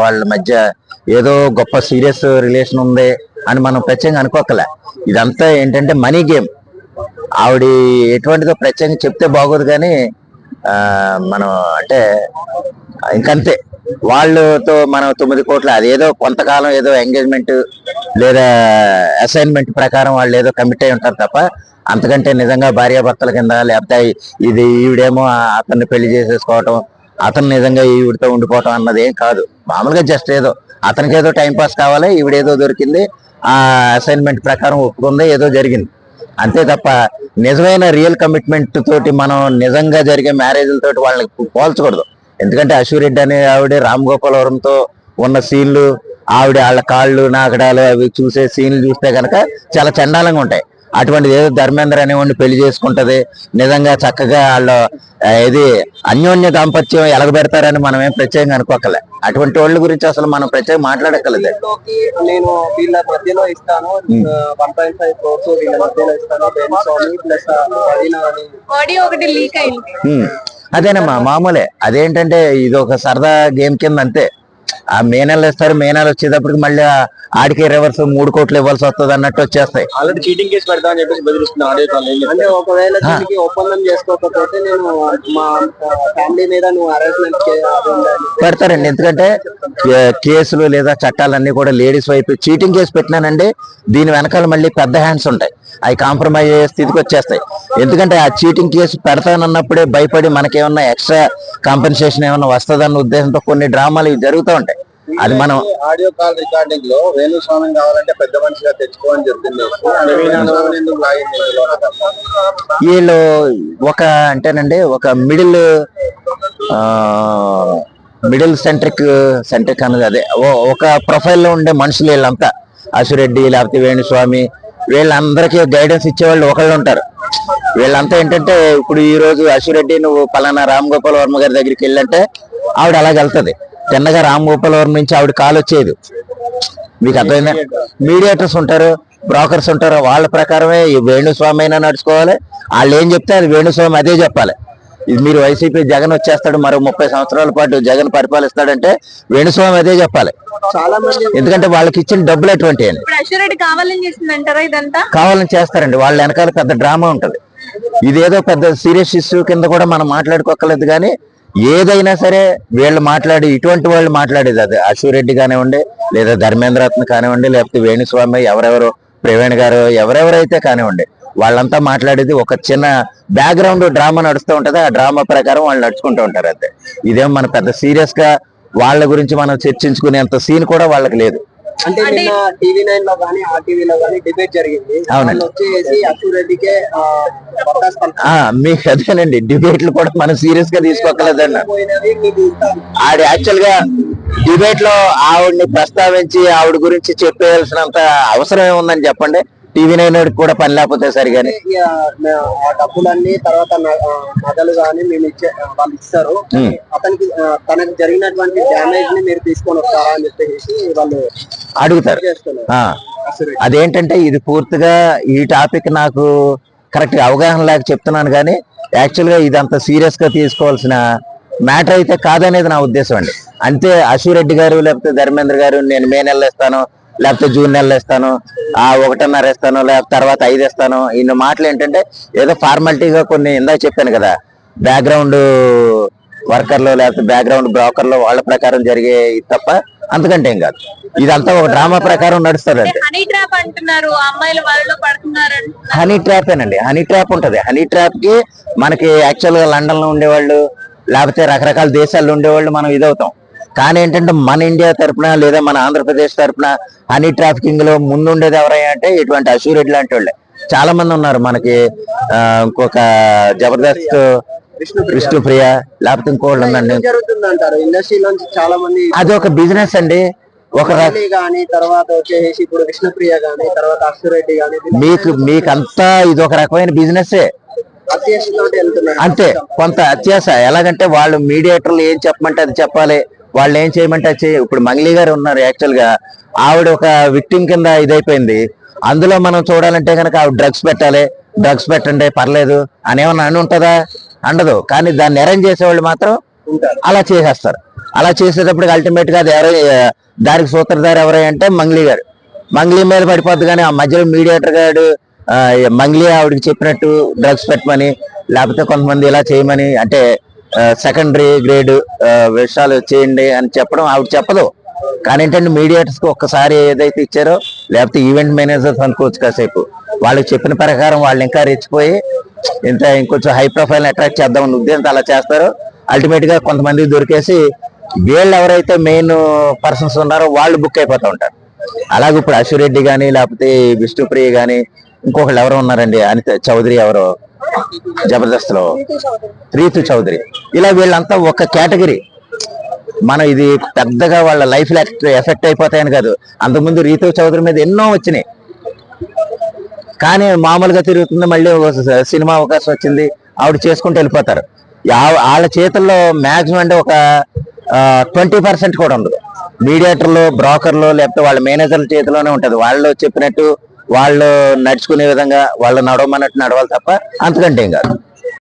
వాళ్ళ మధ్య ఏదో గొప్ప సీరియస్ రిలేషన్ ఉంది అని మనం ప్రత్యేకంగా అనుకోకలే. ఇదంతా ఏంటంటే మనీ గేమ్. ఆవిడ ఎటువంటిదో ప్రత్యేకంగా చెప్తే బాగోదు కానీ మనం అంటే ఇంకంతే. వాళ్ళతో మనం 9 కోట్లు అదేదో కొంతకాలం ఏదో ఎంగేజ్మెంట్ లేదా అసైన్మెంట్ ప్రకారం వాళ్ళు ఏదో కమిట్ అయి ఉంటారు తప్ప అంతకంటే నిజంగా భార్యాభర్తల కింద లేకపోతే ఇది ఈవిడేమో అతన్ని పెళ్లి చేసేసుకోవటం, అతను నిజంగా ఈవిడితో ఉండిపోవటం అన్నది ఏం కాదు. మామూలుగా జస్ట్ ఏదో అతనికి ఏదో టైం పాస్ కావాలి, ఈవిడేదో దొరికింది, ఆ అసైన్మెంట్ ప్రకారం ఒప్పుకుంది, ఏదో జరిగింది అంతే తప్ప నిజమైన రియల్ కమిట్మెంట్ తోటి మనం నిజంగా జరిగే మ్యారేజ్లతోటి వాళ్ళని పోల్చకూడదు. ఎందుకంటే అశ్విరెడ్డి అనే ఆవిడ రామ్ గోపాల్ వరంతో ఉన్న సీన్లు, ఆవిడ వాళ్ళ కాళ్ళు నాకడాలు అవి చూసే సీన్లు చూస్తే కనుక చాలా చండాలంగా ఉంటాయి. అటువంటిది ఏదో ధర్మేంద్ర అనేవాడిని పెళ్లి చేసుకుంటది, నిజంగా చక్కగా వాళ్ళ ఇది అన్యోన్య దాంపత్యం ఎలగబెడతారని మనం ఏం ప్రత్యేకంగా అనుకోకలే. అటువంటి వాళ్ళ గురించి అసలు మనం ప్రత్యేకంగా మాట్లాడక్కర్లేదు. నేను వీళ్ళ మధ్యలో ఇస్తాను 1.5 crores వీళ్ళ మధ్యలో ఇస్తాను అదేనమ్మా మామూలే. అదేంటంటే ఇది ఒక సరదా గేమ్ కింద అంతే. ఆ మే నెలలు ఇస్తారు, మే నెల వచ్చేటప్పటికి మళ్ళీ ఆడికే రివర్స్ 3 కోట్లు ఇవ్వాల్సి వస్తుంది అన్నట్టు వచ్చేస్తాయి. ఆల్రెడీ చీటింగ్ కేసు పెడతా అని చెప్పేసి బెదిరిస్తున్నాను. అంటే ఒకవేళ దీనికి ఒప్పందం చేసుకోకపోతే నేను మా ఫ్యామిలీ మీద నువ్వు హరాస్మెంట్ పెడతారండి. ఎందుకంటే కేసులు లేదా చట్టాలన్నీ కూడా లేడీస్ వైపు చీటింగ్ కేసు పెట్టినానండి, దీని వెనకాల మళ్ళీ పెద్ద హ్యాండ్స్ ఉంటాయి, అవి కాంప్రమైజ్ అయ్యే స్థితికి వచ్చేస్తాయి. ఎందుకంటే ఆ చీటింగ్ కేసు పెడతానన్నప్పుడే భయపడి మనకేమన్నా ఎక్స్ట్రా కాంపెన్సేషన్ ఏమన్నా వస్తుందన్న ఉద్దేశంతో కొన్ని డ్రామాలు ఇవి జరుగుతూ ఉంటాయి. అది మనం ఆడియో కాల్ రికార్డింగ్ లో వేణుస్వామి కావాలంటే పెద్ద మనిషిగా తెచ్చుకోని చెప్తుంది. వీళ్ళు ఒక అంటేనండి ఒక మిడిల్ సెంట్రిక్ అన్నది అదే ఒక ప్రొఫైల్లో ఉండే మనుషులు వీళ్ళంతా. అశ్విరెడ్డి లేకపోతే వేణుస్వామి వీళ్ళందరికీ గైడెన్స్ ఇచ్చేవాళ్ళు ఒకళ్ళు ఉంటారు. వీళ్ళంతా ఏంటంటే ఇప్పుడు ఈ రోజు అశ్విరెడ్డి నువ్వు పలానా రామ్ గోపాల్ వర్మ గారి దగ్గరికి వెళ్ళంటే ఆవిడ అలాగ వెళ్తుంది. తిన్నగా రామ్ గోపాల్ వర్మ నుంచి ఆవిడ కాల్ వచ్చేది. మీకు అర్థమైందా? మీడియేటర్స్ ఉంటారు, బ్రోకర్స్ ఉంటారు, వాళ్ళ ప్రకారమే వేణుస్వామి అయినా నడుచుకోవాలి. వాళ్ళు ఏం చెప్తే అది వేణుస్వామి అదే చెప్పాలి. ఇది మీరు వైసీపీ జగన్ వచ్చేస్తాడు మరో 30 సంవత్సరాల పాటు జగన్ పరిపాలిస్తాడంటే వేణుస్వామి అదే చెప్పాలి. ఎందుకంటే వాళ్ళకి ఇచ్చిన డబ్బులు ఎటువంటి కావాలని చేస్తారండి. వాళ్ళ వెనకాల పెద్ద డ్రామా ఉంటది. ఇదేదో పెద్ద సీరియస్ ఇష్యూ కింద కూడా మనం మాట్లాడుకోకలేదు. కానీ ఏదైనా సరే వీళ్ళు మాట్లాడి ఇటువంటి వాళ్ళు మాట్లాడేది అది అశ్విరెడ్డి కానివ్వండి, లేదా ధర్మేంద్రరత్న కానివ్వండి, లేకపోతే వేణుస్వామి ఎవరెవరో ప్రవీణ్ గారు ఎవరెవరైతే కానివ్వండి, వాళ్ళంతా మాట్లాడేది ఒక చిన్న బ్యాక్గ్రౌండ్ డ్రామా నడుస్తూ ఉంటది. ఆ డ్రామా ప్రకారం వాళ్ళు నడుచుకుంటూ ఉంటారు అంతే. ఇదేం మన పెద్ద సీరియస్ గా వాళ్ళ గురించి మనం చర్చించుకునేంత సీన్ కూడా వాళ్ళకి లేదు. అంటే నిన్న TV9 లో కానీ RTV లో కానీ డిబేట్ జరిగింది. అవునండి, వచ్చేసి అశ్విరెడ్డికే మీకు అదేనండి డిబేట్లు కూడా మనం సీరియస్ గా తీసుకోకలేదన్న. ఆవిడ యాక్చువల్ గా డిబేట్ లో ఆవిడ్ని ప్రస్తావించి ఆవిడ గురించి చెప్పేయాల్సినంత అవసరం ఏముందని చెప్పండి. TV9 కూడా పని లేకపోతే సరిగానే డబ్బులన్నీ తర్వాత నగలు కానీ మేము వాళ్ళు ఇస్తారు, అతనికి తనకు జరిగినటువంటి డ్యామేజ్ ని మీరు తీసుకొని వస్తారా అని చెప్పేసి వాళ్ళు అడుగుతారు. అదేంటంటే ఇది పూర్తిగా ఈ టాపిక్ నాకు కరెక్ట్ గా అవగాహన లేక చెప్తున్నాను. కానీ యాక్చువల్ గా ఇదంతా సీరియస్ గా తీసుకోవాల్సిన మ్యాటర్ అయితే కాదనేది నా ఉద్దేశం అండి. అంతే అశ్విరెడ్డి గారు లేకపోతే ధర్మేంద్ర గారు నేను మే నెలలో ఇస్తాను, లేకపోతే జూన్ నెలలో ఇస్తాను, 1.5 ఇస్తాను, లేకపోతే తర్వాత 5 ఇస్తాను, ఇన్ని మాటలు ఏంటంటే ఏదో ఫార్మాలిటీగా కొన్ని ఇందాక చెప్పాను కదా, బ్యాక్గ్రౌండ్ వర్కర్లు లేకపోతే బ్యాక్గ్రౌండ్ బ్రోకర్లు వాళ్ళ ప్రకారం జరిగే తప్ప అంతకంటే ఏం కాదు. ఇదంతా ఒక డ్రామా ప్రకారం నడుస్తుంది అంటే. హనీ ట్రాపేనండి. హనీ ట్రాప్ ఉంటది. హనీ ట్రాప్ కి మనకి యాక్చువల్ గా లండన్ లో ఉండేవాళ్ళు లేకపోతే రకరకాల దేశాల్లో ఉండేవాళ్ళు మనం ఇదవుతాం. కానీ ఏంటంటే మన ఇండియా తరఫున లేదా మన ఆంధ్రప్రదేశ్ తరఫున హనీ ట్రాఫికింగ్ లో ముందుండేది ఎవరైనా అంటే ఇటువంటి అశ్విరెడ్డి లాంటి వాళ్ళే చాలా మంది ఉన్నారు. మనకి ఇంకొక జబర్దస్త్ విష్ణుప్రియ లేకపోతే ఇంకోళ్ళు ఉందండి. చాలా మంది అది ఒక బిజినెస్ అండి. ఒక తర్వాత వచ్చేసి ఇప్పుడు విష్ణుప్రియ గానీ తర్వాత అశ్విరెడ్డి గానీ మీకంతా ఇది ఒక రకమైన బిజినెస్ అంతే. కొంత అత్యాస ఎలాగంటే వాళ్ళు మీడియేటర్లు ఏం చెప్పమంటే అది చెప్పాలి, వాళ్ళు ఏం చేయమంటే అది చేయ. ఇప్పుడు మంగ్లీ గారు ఉన్నారు, యాక్చువల్ గా ఆవిడ ఒక విక్టిమ్ కింద ఇదైపోయింది. అందులో మనం చూడాలంటే కనుక ఆవిడ డ్రగ్స్ పెట్టాలి, డ్రగ్స్ పెట్టండి పర్లేదు అనేమన్నా అని ఉంటుందా? అండదు. కానీ దాన్ని అరేంజ్ చేసేవాళ్ళు మాత్రం ఉంటారు. అలా చేసేస్తారు. అలా చేసేటప్పటికి అల్టిమేట్ గా అది దానికి సూత్రధారి ఎవరై అంటే మంగ్లీ గారు. మంగ్లీ మీద పడిపోద్ది. కానీ ఆ మధ్యలో మీడియేటర్ గారు మంగ్లీ ఆవిడకి చెప్పినట్టు డ్రగ్స్ పెట్టమని, లేకపోతే కొంతమంది ఇలా చేయమని, అంటే సెకండరీ గ్రేడ్ విషయాలు చేయండి అని చెప్పడం ఆవిడ చెప్పదు. కానీ ఏంటంటే మీడియేటర్స్ కి ఒక్కసారి ఏదైతే ఇచ్చారో, లేకపోతే ఈవెంట్ మేనేజర్స్ అనుకోవచ్చు కాసేపు, వాళ్ళకి చెప్పిన ప్రకారం వాళ్ళు ఇంకా రెచ్చిపోయి ఇంకొంచెం హై ప్రొఫైల్ అట్రాక్ట్ చేద్దామని ఉద్దేశంతో అలా చేస్తారు. అల్టిమేట్ గా కొంతమంది దొరికేసి వీళ్ళు ఎవరైతే మెయిన్ పర్సన్స్ ఉన్నారో వాళ్ళు బుక్ అయిపోతూ ఉంటారు. అలాగే ఇప్పుడు అశ్వరెడ్డి కానీ, లేకపోతే విష్ణుప్రియ కానీ, ఇంకొకళ్ళు ఎవరో ఉన్నారండి, అనిత చౌదరి ఎవరో జబర్దస్త్ లో, రీతు చౌదరి, ఇలా వీళ్ళంతా ఒక కేటగిరీ. మనం ఇది పెద్దగా వాళ్ళ లైఫ్ ఎఫెక్ట్ అయిపోతాయని కాదు, అంతకుముందు రీతు చౌదరి మీద ఎన్నో వచ్చినాయి. కానీ మామూలుగా తిరుగుతుంది, మళ్ళీ సినిమా అవకాశం వచ్చింది, ఆవిడ చేసుకుంటూ వెళ్ళిపోతారు. వాళ్ళ చేతుల్లో మాక్సిమం అంటే ఒక 20% కూడా ఉండదు. మీడియేటర్లు, బ్రోకర్లు, లేకపోతే వాళ్ళ మేనేజర్ల చేతిలోనే ఉంటది. వాళ్ళు చెప్పినట్టు వాళ్ళు నడుచుకునే విధంగా వాళ్ళు నడవమన్నట్టు నడవాలి తప్ప అంతకంటే ఏం కాదు.